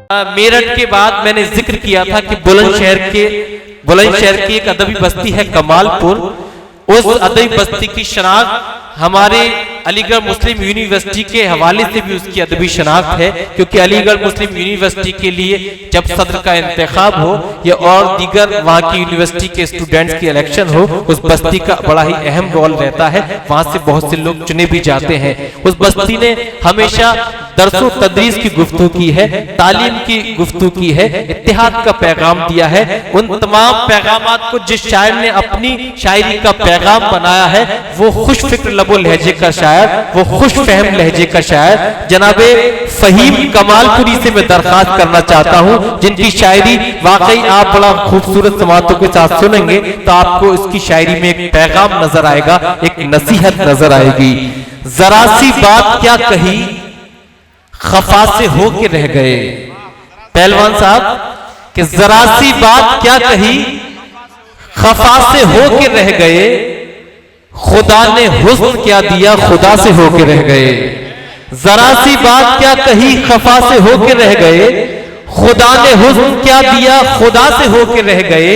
मेरठ के बाद मैंने जिक्र किया था कि बुलंदशहर की एक अदबी बस्ती है कमालपुर। उस अदबी बस्ती की शनाख्त हमारे अलीगढ़ मुस्लिम यूनिवर्सिटी के हवाले से भी उसकी अदबी शनाख्त है, क्योंकि अलीगढ़ मुस्लिम यूनिवर्सिटी के लिए जब सदर का इंतखाब हो या और दीगर वहाँ की यूनिवर्सिटी के स्टूडेंट्स की इलेक्शन हो, उस बस्ती का बड़ा ही अहम रोल रहता है। वहाँ से बहुत से लोग चुने भी जाते हैं। उस बस्ती ने हमेशा दरसो तदरीस की गुफ्तगू की है, तालीम की गुफ्तगू की है, इत्तेहाद का पैगाम दिया है। उन तमाम पैगामात को जिस शायर ने अपनी शायरी का पैगाम बनाया है वो खुश फिक्र लबो लहजे का शायर, वो खुश फहम लहजे का शायर जनाबे फहीम कमालपुरी से मैं दरखास्त करना चाहता हूँ, जिनकी शायरी वाकई आप बड़ा खूबसूरत समातों के साथ सुनेंगे तो आपको इसकी शायरी में एक पैगाम नजर आएगा, एक नसीहत नजर आएगी। जरा सी बात क्या कही खफा से होके रह गए। पहलवान साहब कि जरा सी बात क्या कही खफा से होके रह गए, खुदा ने हुस्न क्या दिया खुदा से होके रह गए। जरा सी बात क्या कही खफा से होके रह गए, खुदा ने हुस्न क्या दिया खुदा से होके रह गए।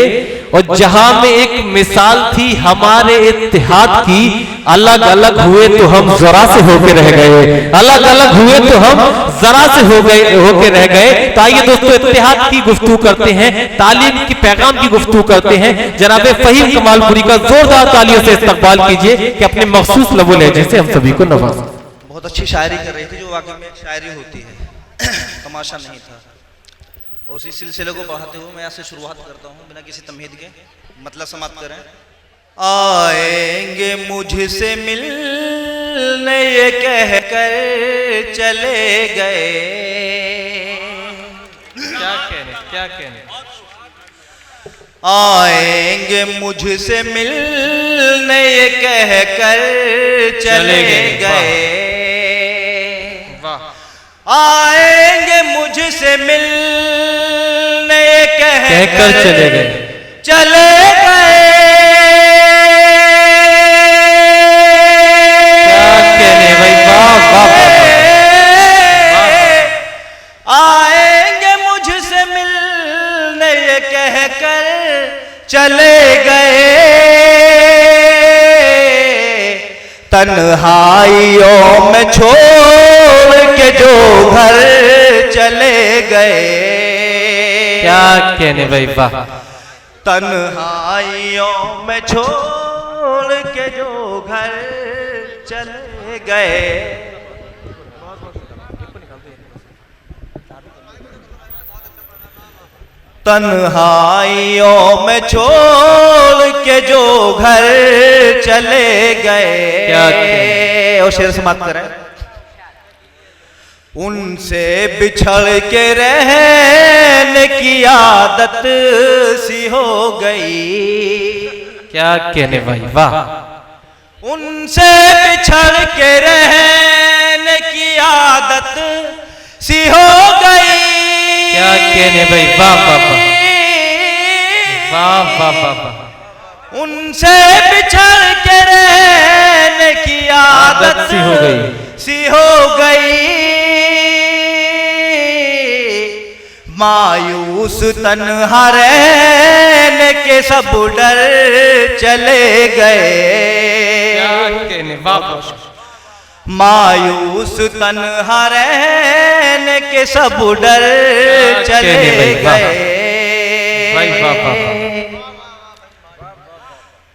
और जहां में एक मिसाल थी हमारे इत्तेहाद की, अलग अलग हुए तो हम जरा से होके रह गए, अलग अलग हुए तो हम जरा से होके रह गए। तो आइए दोस्तों इत्तेहाद की गुफ्तगू करते हैं, तालीम की पैगाम की गुफ्तगू करते हैं। जनाबे फहीम कमालपुरी का जोरदार तालियों से इस्तकबाल कीजिए कि अपने मखसूस लबो लहजे से हम सभी को नवाजें। बहुत अच्छी शायरी कर रही थी, जो वाकई में शायरी होती है, तमाशा नहीं था। और इसी सिलसिले को बढ़ाते हुए मैं ऐसे शुरुआत करता हूँ बिना किसी तमहीद के, मतलब समाप्त करें। आएंगे मुझसे मिलने ये कह कर चले गए, क्या कहने आएंगे मुझसे मिलने ये कह कर चले गए, आएंगे मुझसे मिलने कहकर चले गए, चले गए। क्या कहने भाई, वाह वाह। आएंगे मुझसे मिलने ये कहकर चले गए, तन्हाइयों में छोड़ के जो घर चले गए। क्या कहने भाई, वाह। तन्हाइयों में छोड़ के जो घर चले गए, तन्हाइयों में छोड़ के जो घर चले गए। क्या और शेर समाप्त करें। उनसे बिछड़ के रहने की आदत सी हो गई। क्या कहने भाई, वाह। उनसे बिछड़ के रहने की आदत सी हो गई। क्या कहने भाई, वाह वाह वाह वाह वाह। उनसे बिछड़ के रहने की आदत सी हो गई। मायूस तन्हा रहने के सब डर चले गए। मायूस तन्हा रहने के सब डर चले गए।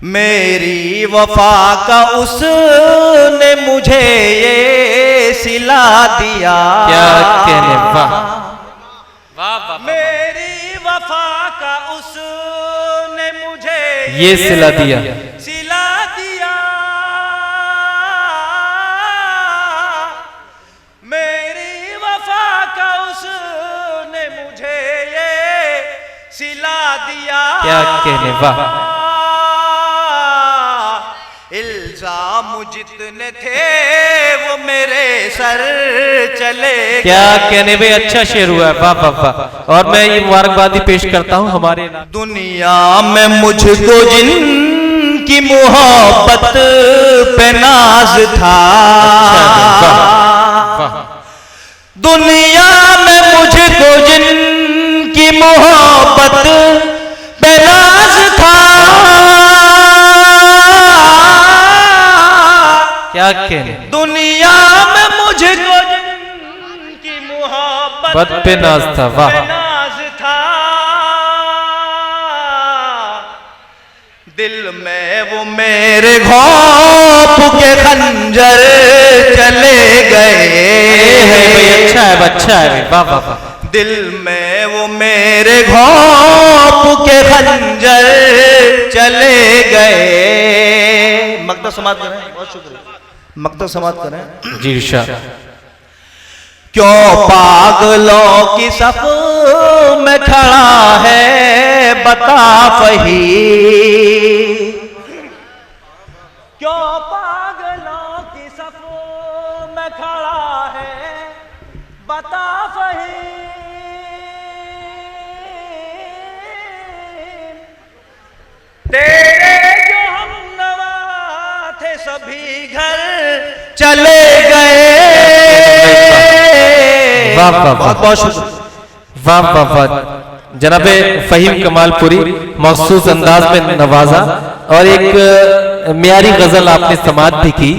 मेरी वफा का उसने मुझे ये सिला दिया। क्या कहने, वाह। मेरी वफा का उसने मुझे ये सिला दिया, सिला दिया। मेरी वफा का उसने मुझे ये सिला दिया। क्या कहने, वाह। इल्जाम जितने थे वो मेरे सर चले। क्या कहने भाई, अच्छा शेर हुआ, वाह वाह वाह। और मैं ये मुबारकबादी पेश करता हूँ हमारे दुनिया में मुझको जिनकी मोहब्बत पे नाज था। दुनिया में मुझको जिन मोहब्बत बेनाज था। क्या कहने, दुनिया में मुझको जिनकी मोहब्बत पे नाज था। वाह, बेनाज था। दिल में वो मेरे घोंप के खंजर चले गए। अच्छा है, अच्छा है। वाह वाह वाह। दिल में वो मेरे घोंप के खंजर चले गए। मक्ता समाप्त करें, बहुत शुक्रिया। मक्ता समाप्त करें जी इरशाद। क्यों पागलों की सफ में खड़ा है बता फही। क्यों पागलों की सफ में खड़ा है बता फही। तेरे जो हम नवा थे सभी घर चले गए। वाह वाह वाह, बहुत बहुत शुक्रिया। वाह वाह वाह। जनाबे फहीम कमालपुरी मखसूस अंदाज में नवाजा और एक म्यारी गजल आपने समात भी की।